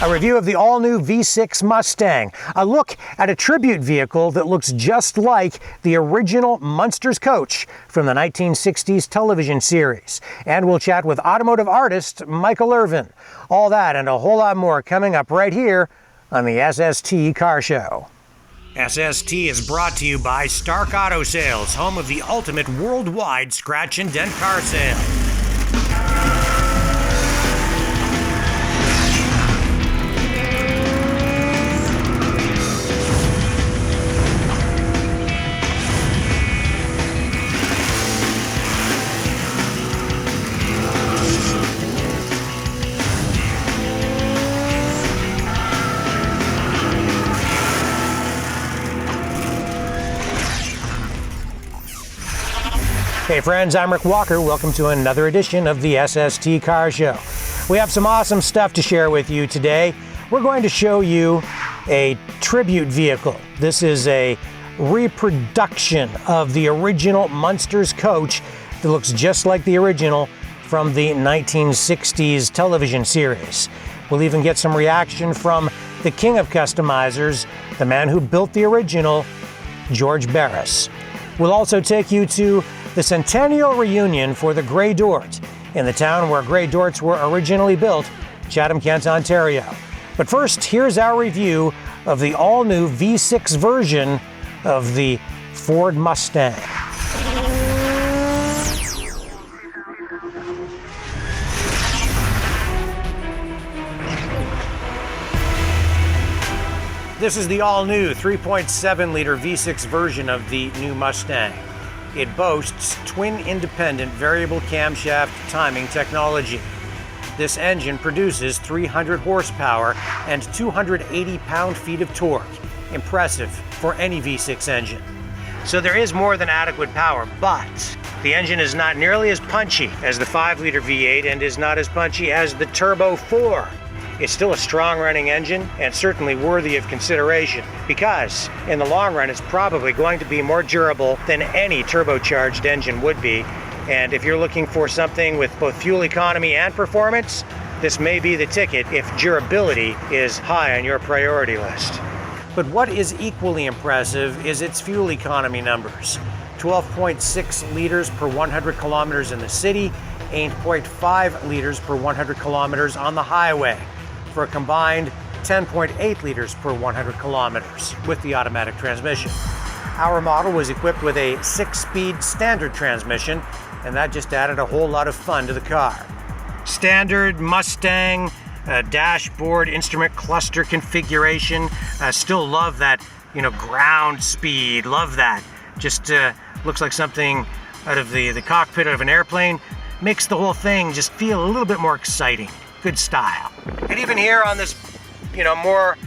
A review of the all-new V6 Mustang, a look at a tribute vehicle that looks just like the original Munster's Koach from the 1960s television series. And we'll chat with automotive artist Michael Irvine. All that and a whole lot more coming up right here on the SST Car Show. SST is brought to you by Stark Auto Sales, home of the ultimate worldwide scratch and dent car sale. Hey friends, I'm Rick Walker. Welcome to another edition of the SST Car Show. We have some awesome stuff to share with you today. We're going to show you a tribute vehicle. This is a reproduction of the original Munster's Koach that looks just like the original from the 1960s television series. We'll even get some reaction from the king of customizers, the man who built the original, George Barris. We'll also take you to the centennial reunion for the Grey Dort in the town where Grey Dorts were originally built, Chatham, Kent, Ontario. But first, here's our review of the all-new V6 version of the Ford Mustang. This is the all-new 3.7-liter V6 version of the new Mustang. It boasts twin-independent variable camshaft timing technology. This engine produces 300 horsepower and 280 pound-feet of torque. Impressive for any V6 engine. So there is more than adequate power, but the engine is not nearly as punchy as the 5-liter V8 and is not as punchy as the Turbo 4. It's still a strong running engine and certainly worthy of consideration because in the long run it's probably going to be more durable than any turbocharged engine would be. And if you're looking for something with both fuel economy and performance, this may be the ticket if durability is high on your priority list. But what is equally impressive is its fuel economy numbers. 12.6 liters per 100 kilometers in the city, 8.5 liters per 100 kilometers on the highway, for a combined 10.8 liters per 100 kilometers with the automatic transmission. Our model was equipped with a 6-speed standard transmission, and that just added a whole lot of fun to the car. Standard Mustang dashboard instrument cluster configuration. Still love that, ground speed. Love that. Just looks like something out of the cockpit of an airplane. Makes the whole thing just feel a little bit more exciting. Good style. And even here on this, more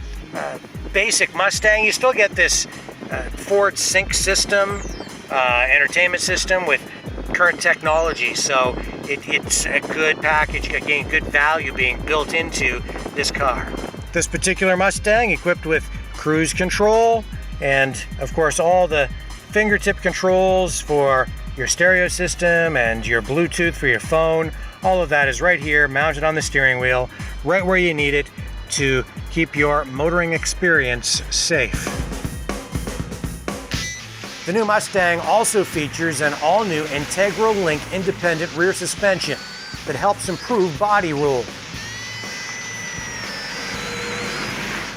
basic Mustang, you still get this Ford Sync system, entertainment system with current technology. So it's a good package, again, good value being built into this car. This particular Mustang equipped with cruise control and, of course, all the fingertip controls for your stereo system and your Bluetooth for your phone. All of that is right here, mounted on the steering wheel, right where you need it to keep your motoring experience safe. The new Mustang also features an all-new Integral Link independent rear suspension that helps improve body roll.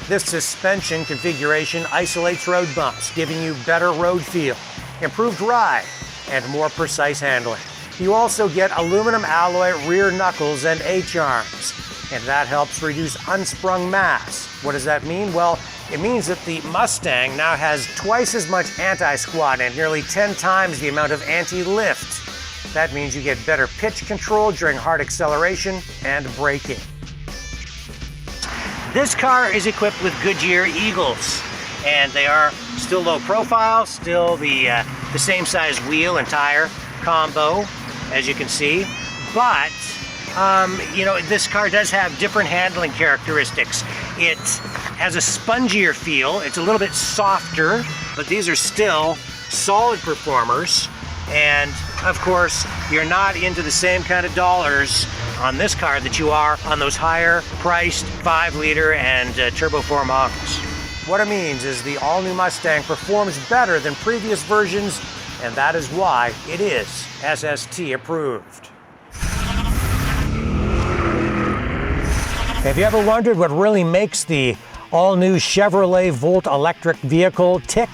This suspension configuration isolates road bumps, giving you better road feel, improved ride, and more precise handling. You also get aluminum alloy rear knuckles and H-arms, and that helps reduce unsprung mass. What does that mean? Well, it means that the Mustang now has twice as much anti-squat and nearly 10 times the amount of anti-lift. That means you get better pitch control during hard acceleration and braking. This car is equipped with Goodyear Eagles, and they are still low profile, still the same size wheel and tire combo, as you can see, but this car does have different handling characteristics. It has a spongier feel, it's a little bit softer, but these are still solid performers. And of course, you're not into the same kind of dollars on this car that you are on those higher priced 5-liter and Turbo 4 models. What it means is the all-new Mustang performs better than previous versions, and that is why it is SST approved. Have you ever wondered what really makes the all-new Chevrolet Volt electric vehicle tick?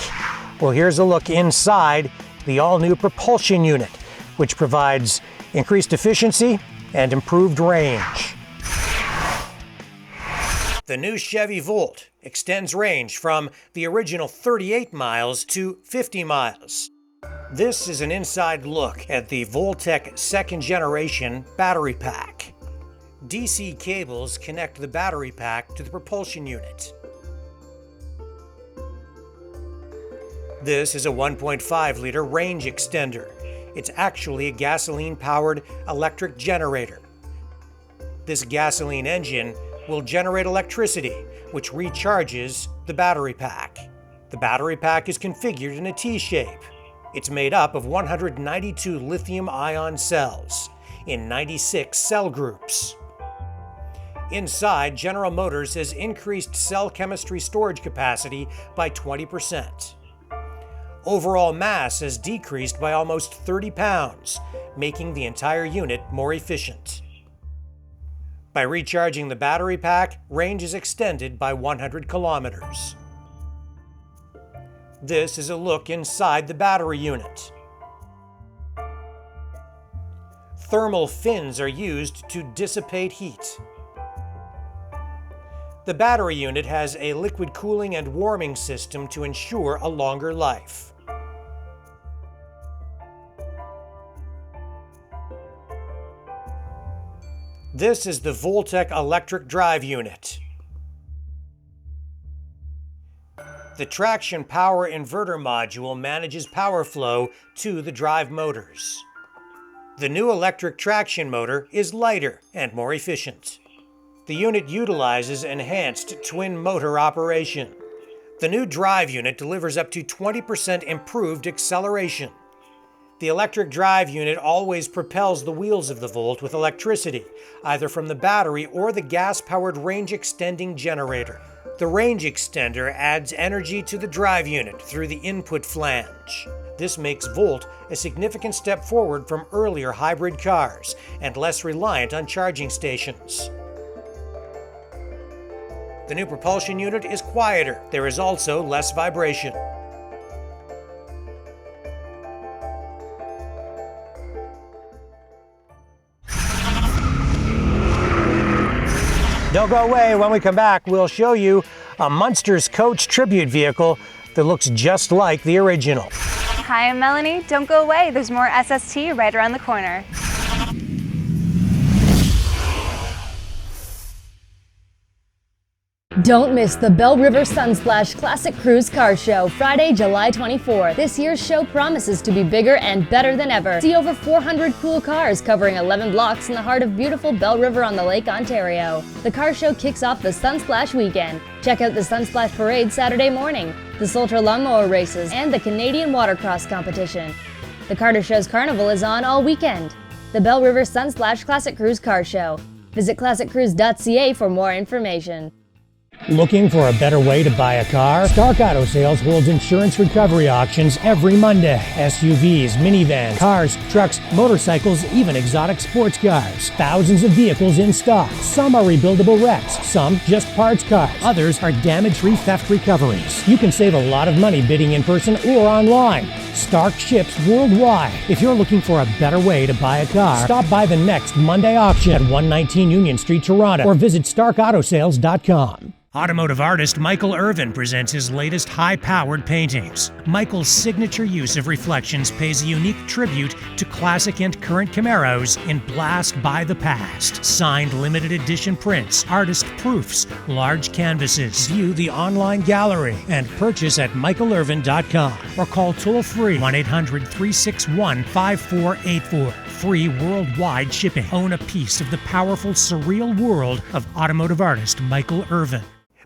Well, here's a look inside the all-new propulsion unit, which provides increased efficiency and improved range. The new Chevy Volt extends range from the original 38 miles to 50 miles. This is an inside look at the Voltec second generation battery pack. DC cables connect the battery pack to the propulsion unit. This is a 1.5-liter range extender. It's actually a gasoline-powered electric generator. This gasoline engine will generate electricity, which recharges the battery pack. The battery pack is configured in a T-shape. It's made up of 192 lithium-ion cells in 96 cell groups. Inside, General Motors has increased cell chemistry storage capacity by 20%. Overall mass has decreased by almost 30 pounds, making the entire unit more efficient. By recharging the battery pack, range is extended by 100 kilometers. This is a look inside the battery unit. Thermal fins are used to dissipate heat. The battery unit has a liquid cooling and warming system to ensure a longer life. This is the Voltec electric drive unit. The traction power inverter module manages power flow to the drive motors. The new electric traction motor is lighter and more efficient. The unit utilizes enhanced twin motor operation. The new drive unit delivers up to 20% improved acceleration. The electric drive unit always propels the wheels of the Volt with electricity, either from the battery or the gas-powered range-extending generator. The range extender adds energy to the drive unit through the input flange. This makes Volt a significant step forward from earlier hybrid cars and less reliant on charging stations. The new propulsion unit is quieter. There is also less vibration. Don't go away. When we come back, we'll show you a Munster's Koach tribute vehicle that looks just like the original. Hi, I'm Melanie. Don't go away. There's more SST right around the corner. Don't miss the Belle River Sunsplash Classic Cruise Car Show, Friday, July 24th. This year's show promises to be bigger and better than ever. See over 400 cool cars covering 11 blocks in the heart of beautiful Belle River on the Lake, Ontario. The car show kicks off the Sunsplash weekend. Check out the Sunsplash Parade Saturday morning, the Sultra Lawnmower Races, and the Canadian Watercross Competition. The Carter Show's Carnival is on all weekend. The Belle River Sunsplash Classic Cruise Car Show. Visit classiccruise.ca for more information. Looking for a better way to buy a car? Stark Auto Sales holds insurance recovery auctions every Monday. SUVs, minivans, cars, trucks, motorcycles, even exotic sports cars. Thousands of vehicles in stock. Some are rebuildable wrecks, some just parts cars. Others are damage-free theft recoveries. You can save a lot of money bidding in person or online. Stark ships worldwide. If you're looking for a better way to buy a car, stop by the next Monday auction at 119 Union Street, Toronto, or visit starkautosales.com. Automotive artist Michael Irvine presents his latest high-powered paintings. Michael's signature use of reflections pays a unique tribute to classic and current Camaros in Blast by the Past. Signed limited edition prints, artist proofs, large canvases. View the online gallery and purchase at michaelirvine.com or call toll-free 1-800-361-5484. Free worldwide shipping. Own a piece of the powerful, surreal world of automotive artist Michael Irvine.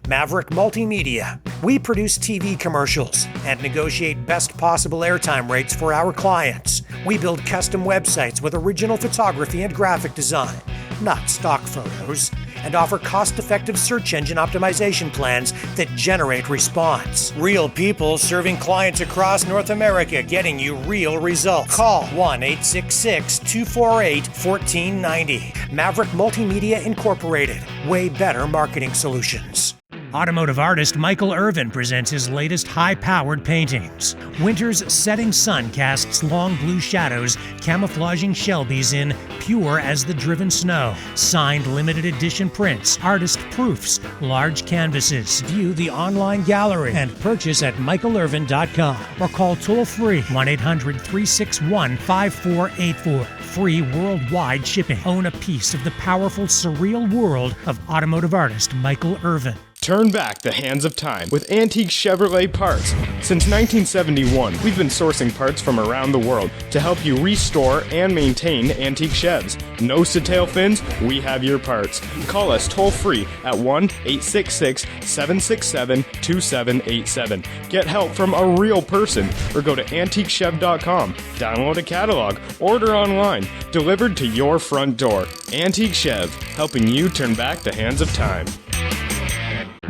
Maverick Multimedia. We produce TV commercials and negotiate best possible airtime rates for our clients. We build custom websites with original photography and graphic design, not stock photos, and offer cost-effective search engine optimization plans that generate response. Real people serving clients across North America, getting you real results. Call 1-866-248-1490. Maverick Multimedia Incorporated. Way better marketing solutions. Automotive artist Michael Irvine presents his latest high-powered paintings. Winter's setting sun casts long blue shadows, camouflaging Shelbys in pure as the driven snow. Signed limited edition prints, artist proofs, large canvases. View the online gallery and purchase at michaelirvine.com or call toll-free 1-800-361-5484. Free worldwide shipping. Own a piece of the powerful, surreal world of automotive artist Michael Irvine. Turn back the hands of time with antique Chevrolet parts. Since 1971, we've been sourcing parts from around the world to help you restore and maintain antique Chevs. Nose to tail fins, we have your parts. Call us toll-free at 1-866-767-2787. Get help from a real person or go to antiquechev.com. Download a catalog, order online, delivered to your front door. Antique Chev, helping you turn back the hands of time.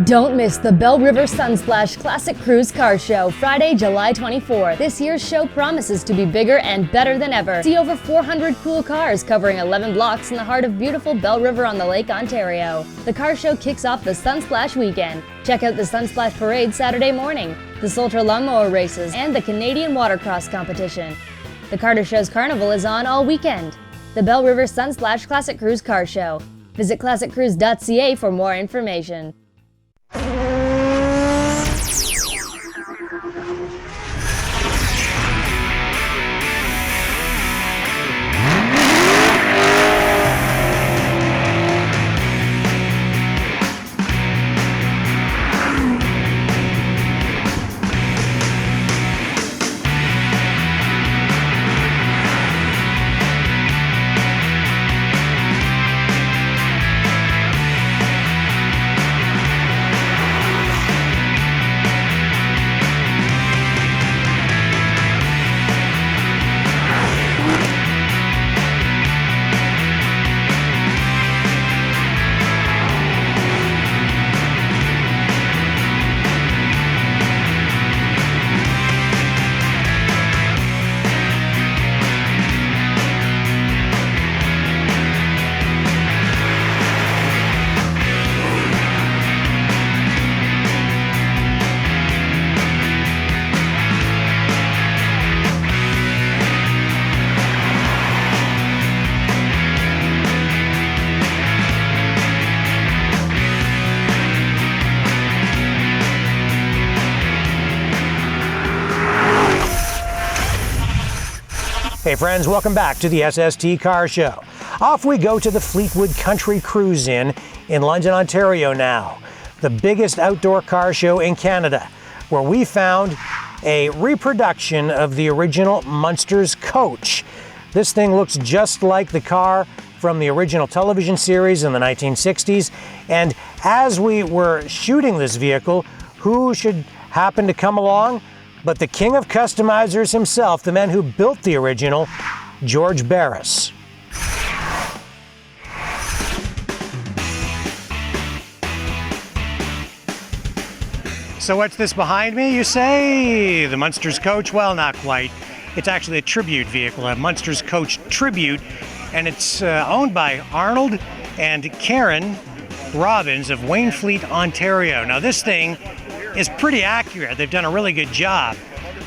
Don't miss the Belle River Sunsplash Classic Cruise Car Show, Friday, July 24. This year's show promises to be bigger and better than ever. See over 400 cool cars covering 11 blocks in the heart of beautiful Belle River on the Lake, Ontario. The car show kicks off the Sunsplash weekend. Check out the Sunsplash Parade Saturday morning, the Sultra Lawnmower Races, and the Canadian Watercross Competition. The Carter Show's Carnival is on all weekend. The Belle River Sunsplash Classic Cruise Car Show. Visit classiccruise.ca for more information. Hey friends, welcome back to the SST Car Show. Off we go to the Fleetwood Country Cruise Inn in London, Ontario now, the biggest outdoor car show in Canada, where we found a reproduction of the original Munster's Koach. This thing looks just like the car from the original television series in the 1960s, and as we were shooting this vehicle, who should happen to come along but the king of customizers himself, the man who built the original, George Barris. So what's this behind me, you say? The Munster's Koach? Well, not quite. It's actually a tribute vehicle, a Munster's Koach tribute, and it's owned by Arnold and Karen Robbins of Wainfleet, Ontario. Now this thing is pretty accurate. They've done a really good job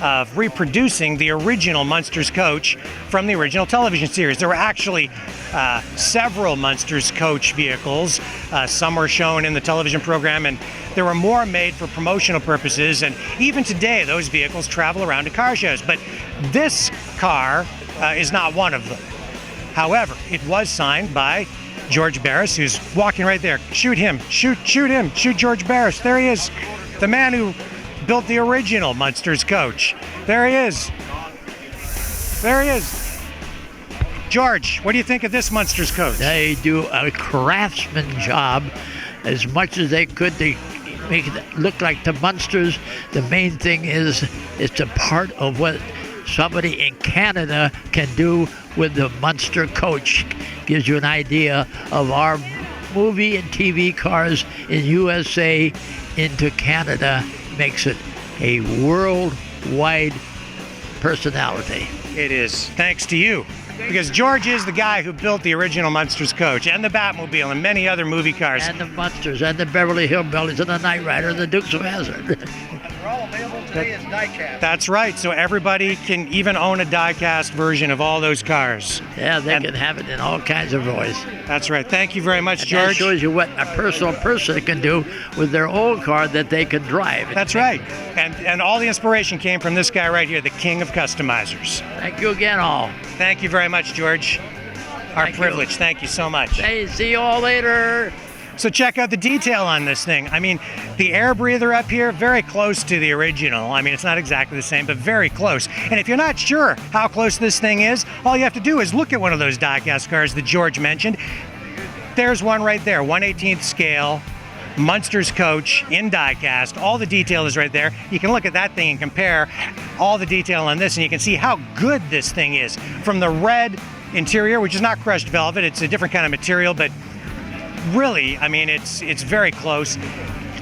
of reproducing the original Munster's Koach from the original television series. There were actually several Munster's Koach vehicles. Some were shown in the television program, and there were more made for promotional purposes, and even today those vehicles travel around to car shows. But this car is not one of them. However, it was signed by George Barris, who's walking right there. Shoot him, shoot him, shoot George Barris. There he is. The man who built the original Munster's Koach. There he is. There he is. George, what do you think of this Munster's Koach? They do a craftsman job as much as they could to make it look like the Munsters. The main thing is it's a part of what somebody in Canada can do with the Munster Koach. Gives you an idea of our movie and TV cars in USA into Canada. Makes it a worldwide personality. It is thanks to you. Because George is the guy who built the original Munsters Coach and the Batmobile and many other movie cars. And the Munsters and the Beverly Hillbillies and the Knight Rider and the Dukes of Hazzard. They're all available today as diecast. That's right. So everybody can even own a diecast version of all those cars. Yeah, they can have it in all kinds of voice. That's right. Thank you very much, And George. that shows you what a personal person can do with their own car that they can drive. That's right. And all the inspiration came from this guy right here, the king of customizers. Thank you again, all. Thank you very much, George. Our Thank privilege. you. Thank you so much. Hey, see you all later. So check out the detail on this thing. I mean, the air breather up here, very close to the original. I mean, it's not exactly the same, but very close. And if you're not sure how close this thing is, all you have to do is look at one of those diecast cars that George mentioned. There's one right there, 1/18th scale, Munsters Coach in diecast. All the detail is right there. You can look at that thing and compare all the detail on this, and you can see how good this thing is. From the red interior, which is not crushed velvet, it's a different kind of material, but really, I mean, it's very close.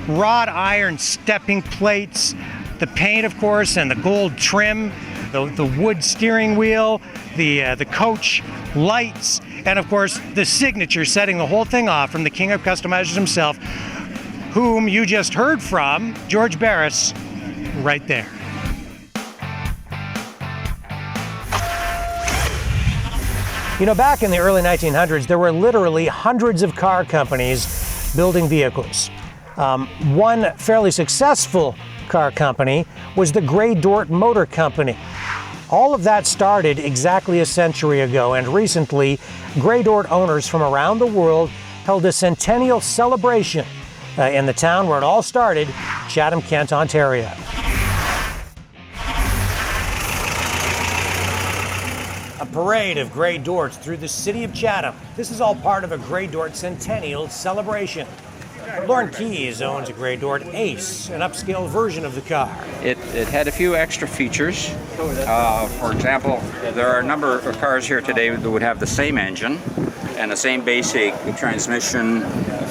Wrought iron stepping plates, the paint, of course, and the gold trim, the wood steering wheel, the Coach lights, and of course the signature setting the whole thing off from the king of customizers himself, whom you just heard from, George Barris, right there. You know, back in the early 1900s, there were literally hundreds of car companies building vehicles. One fairly successful car company was the Grey Dort Motor Company. All of that started exactly a century ago, and recently, Grey Dort owners from around the world held a centennial celebration in the town where it all started, Chatham, Kent, Ontario. A parade of Grey Dorts through the city of Chatham. This is all part of a Grey Dort centennial celebration. Lauren Keyes owns a Grey Dort Ace, an upscale version of the car. It had a few extra features. For example, there are a number of cars here today that would have the same engine and the same basic transmission,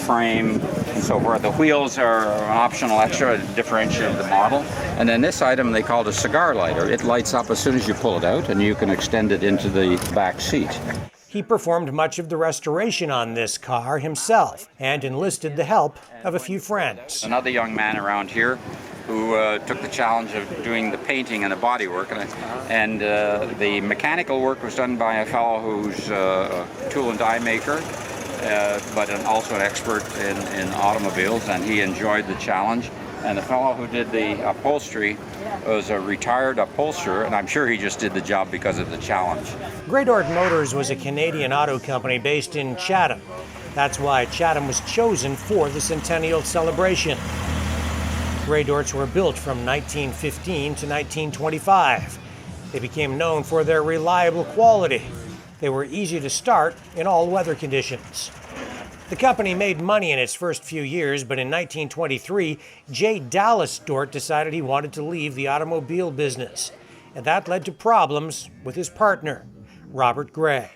frame, and so forth. The wheels are an optional extra to differentiate the model. And then this item they called a cigar lighter. It lights up as soon as you pull it out, and you can extend it into the back seat. He performed much of the restoration on this car himself and enlisted the help of a few friends. Another young man around here who took the challenge of doing the painting and the bodywork, and the mechanical work was done by a fellow who's a tool and die maker, but also an expert in automobiles, and he enjoyed the challenge. And the fellow who did the upholstery was a retired upholsterer, and I'm sure he just did the job because of the challenge. Grey Dort Motors was a Canadian auto company based in Chatham. That's why Chatham was chosen for the centennial celebration. Grey Dorts were built from 1915 to 1925. They became known for their reliable quality. They were easy to start in all weather conditions. The company made money in its first few years, but in 1923, J. Dallas Dort decided he wanted to leave the automobile business, and that led to problems with his partner, Robert Gray.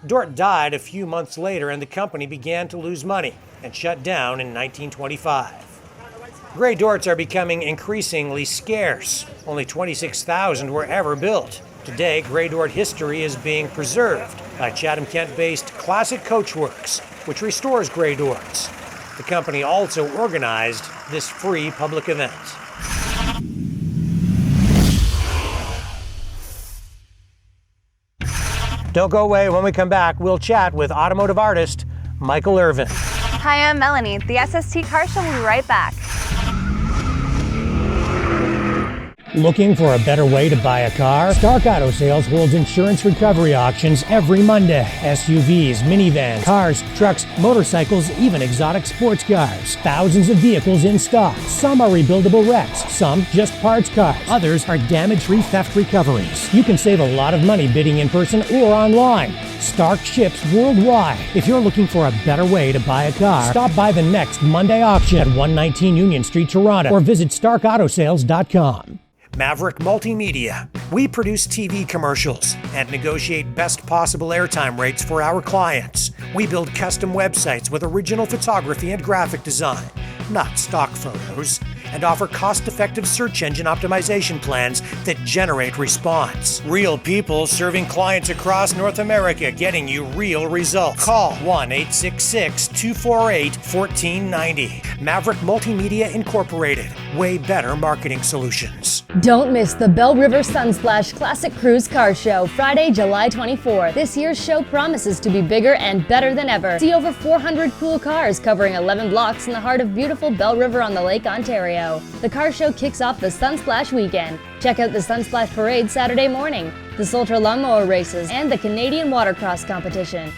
Dort died a few months later, and the company began to lose money and shut down in 1925. Grey Dorts are becoming increasingly scarce. Only 26,000 were ever built. Today, Grey Dort history is being preserved by Chatham-Kent-based Classic Coach Works, which restores Grey Dorts. The company also organized this free public event. Don't go away. When we come back, we'll chat with automotive artist Michael Irvine. Hi, I'm Melanie. The SST Car Show will be right back. Looking for a better way to buy a car? Stark Auto Sales holds insurance recovery auctions every Monday. SUVs, minivans, cars, trucks, motorcycles, even exotic sports cars. Thousands of vehicles in stock. Some are rebuildable wrecks, some just parts cars. Others are damage-free theft recoveries. You can save a lot of money bidding in person or online. Stark ships worldwide. If you're looking for a better way to buy a car, stop by the next Monday auction at 119 Union Street, Toronto, or visit starkautosales.com. Maverick Multimedia. We produce TV commercials and negotiate best possible airtime rates for our clients. We build custom websites with original photography and graphic design, not stock photos, and offer cost-effective search engine optimization plans that generate response. Real people serving clients across North America, getting you real results. Call 1-866-248-1490. Maverick Multimedia Incorporated. Way better marketing solutions. Don't miss the Belle River Sunsplash Classic Cruise Car Show, Friday, July 24. This year's show promises to be bigger and better than ever. See over 400 cool cars covering 11 blocks in the heart of beautiful Belle River on the Lake, Ontario. The car show kicks off the Sunsplash weekend. Check out the Sunsplash Parade Saturday morning, the Sultra Lawnmower Races, and the Canadian Watercross Competition.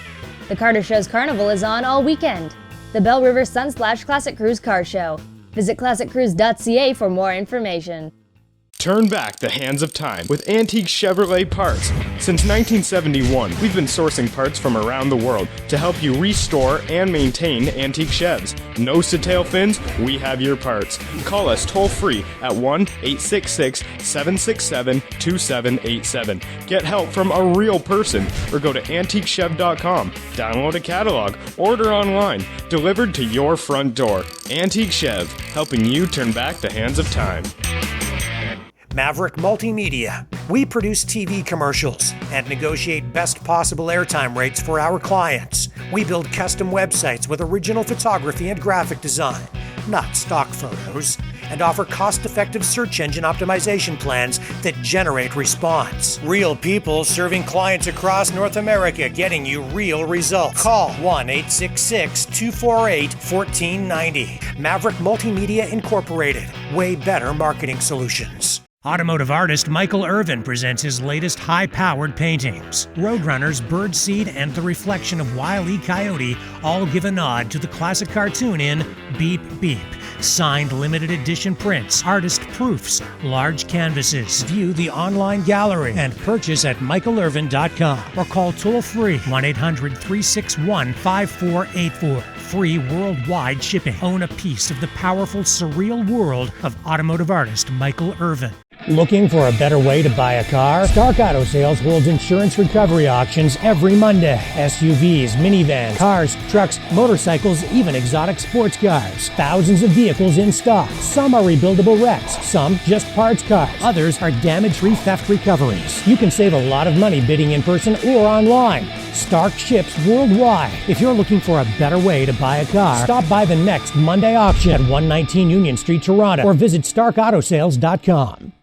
The Carter Show's Carnival is on all weekend. The Belle River Sunsplash Classic Cruise Car Show. Visit classiccruise.ca for more information. Turn back the hands of time with antique Chevrolet parts. Since 1971, we've been sourcing parts from around the world to help you restore and maintain antique Chevs. Nose to tail fins, we have your parts. Call us toll free at 1-866-767-2787. Get help from a real person or go to antiquechev.com. Download a catalog, order online, delivered to your front door. Antique Chev, helping you turn back the hands of time. Maverick Multimedia. We produce TV commercials and negotiate best possible airtime rates for our clients. We build custom websites with original photography and graphic design, not stock photos, and offer cost-effective search engine optimization plans that generate response. Real people serving clients across North America, getting you real results. Call 1-866-248-1490. Maverick Multimedia Incorporated. Way better marketing solutions. Automotive artist Michael Irvine presents his latest high-powered paintings. Roadrunners, Birdseed, and the reflection of Wile E. Coyote all give a nod to the classic cartoon in Beep Beep. Signed limited edition prints, artist proofs, large canvases. View the online gallery and purchase at michaelirvine.com or call toll-free 1-800-361-5484. Free worldwide shipping. Own a piece of the powerful, surreal world of automotive artist Michael Irvine. Looking for a better way to buy a car? Stark Auto Sales holds insurance recovery auctions every Monday. SUVs, minivans, cars, trucks, motorcycles, even exotic sports cars. Thousands of vehicles in stock. Some are rebuildable wrecks, some just parts cars. Others are damage-free theft recoveries. You can save a lot of money bidding in person or online. Stark ships worldwide. If you're looking for a better way to buy a car, stop by the next Monday auction at 119 Union Street, Toronto, or visit starkautosales.com.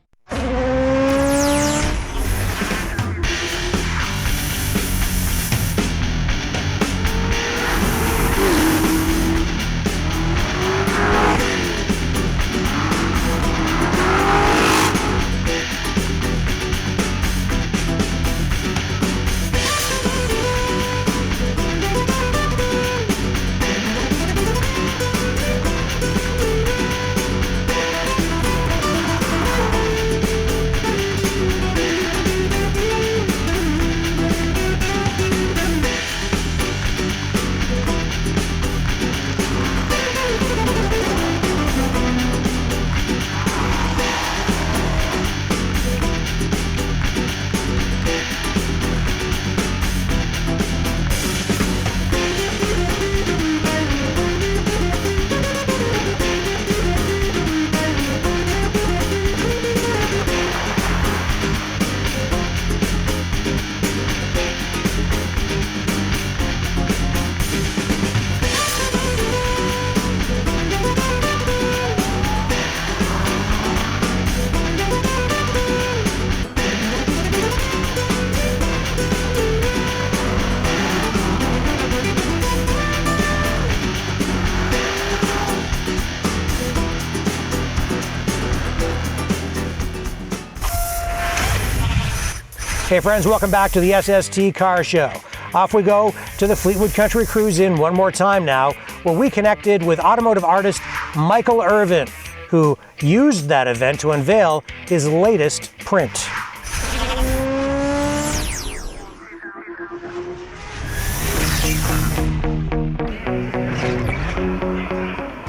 Hey friends, welcome back to the SST Car Show. Off we go to the Fleetwood Country Cruise In one more time now, where we connected with automotive artist Michael Irvine, who used that event to unveil his latest print.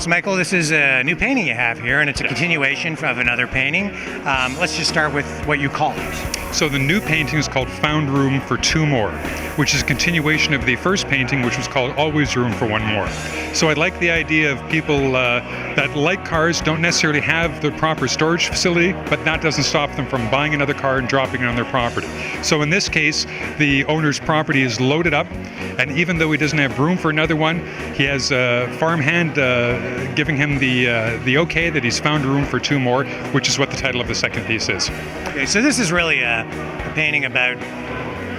So Michael, this is a new painting you have here, and it's a continuation of another painting. Let's just start with what you call it. So the new painting is called Found Room for Two More, which is a continuation of the first painting, which was called Always Room for One More. So I like the idea of people that like cars, don't necessarily have the proper storage facility, but that doesn't stop them from buying another car and dropping it on their property. So in this case, the owner's property is loaded up, and even though he doesn't have room for another one, he has a farmhand giving him the okay that he's found room for two more, which is what the title of the second piece is. Okay, so this is really a painting about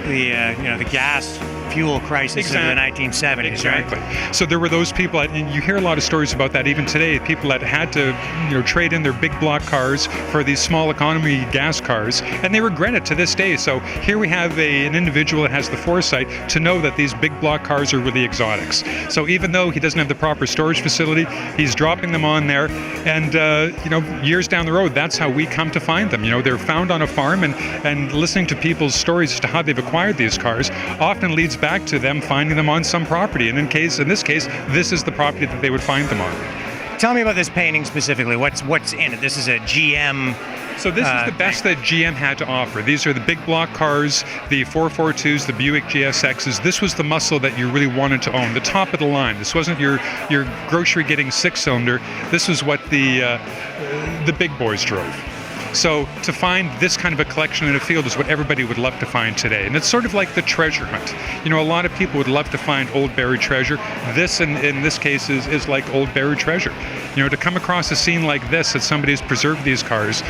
the gas fuel crisis of the 1970s, exactly. Right? So there were those people, and you hear a lot of stories about that even today, people that had to trade in their big block cars for these small economy gas cars, and they regret it to this day. So here we have an individual that has the foresight to know that these big block cars are really exotics. So even though he doesn't have the proper storage facility, he's dropping them on there, and years down the road, that's how we come to find them. They're found on a farm, and listening to people's stories as to how they've acquired these cars often leads back to them finding them on some property, and in this case, this is the property that they would find them on. Tell me about this painting specifically. What's in it? This is a GM. So this is the best that GM had to offer. These are the big block cars, the 442s, the Buick GSXs. This was the muscle that you really wanted to own, the top of the line. This wasn't your grocery getting six-cylinder. This was what the big boys drove. So to find this kind of a collection in a field is what everybody would love to find today. And it's sort of like the treasure hunt. A lot of people would love to find old buried treasure. This, in this case, is like old buried treasure. To come across a scene like this, that somebody's preserved these cars,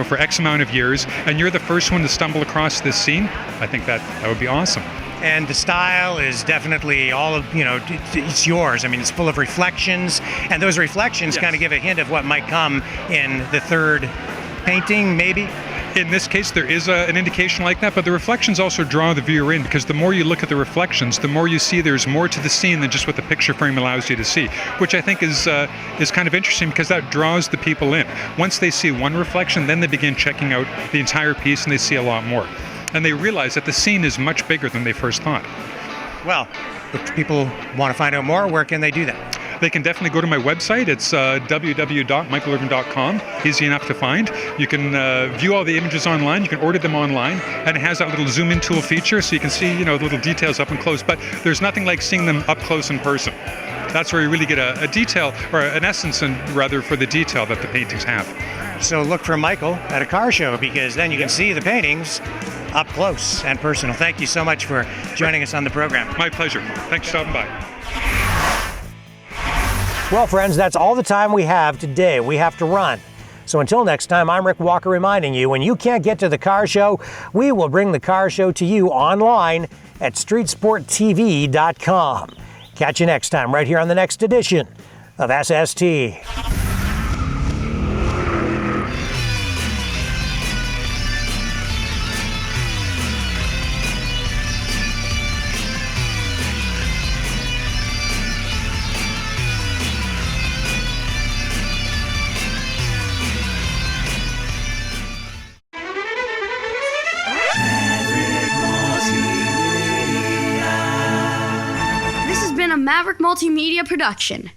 for X amount of years, and you're the first one to stumble across this scene, I think that would be awesome. And the style is definitely all of, it's yours. I mean, it's full of reflections, and those reflections kind of give a hint of what might come in the third painting, maybe? In this case, there is an indication like that, but the reflections also draw the viewer in, because the more you look at the reflections, the more you see there's more to the scene than just what the picture frame allows you to see, which I think is kind of interesting, because that draws the people in. Once they see one reflection, then they begin checking out the entire piece, and they see a lot more. And they realize that the scene is much bigger than they first thought. Well, if people want to find out more, where can they do that? They can definitely go to my website. It's www.michaelirvine.com. Easy enough to find. You can view all the images online. You can order them online, and it has that little zoom in tool feature, so you can see the little details up and close. But there's nothing like seeing them up close in person. That's where you really get a detail, or an essence, and rather, for the detail that the paintings have. So look for Michael at a car show, because then you can see the paintings up close and personal. Thank you so much for joining us on the program. My pleasure. Thanks for stopping by. Well, friends, that's all the time we have today. We have to run. So until next time, I'm Rick Walker reminding you, when you can't get to the car show, we will bring the car show to you online at streetsporttv.com. Catch you next time right here on the next edition of SST. Maverick Multimedia production.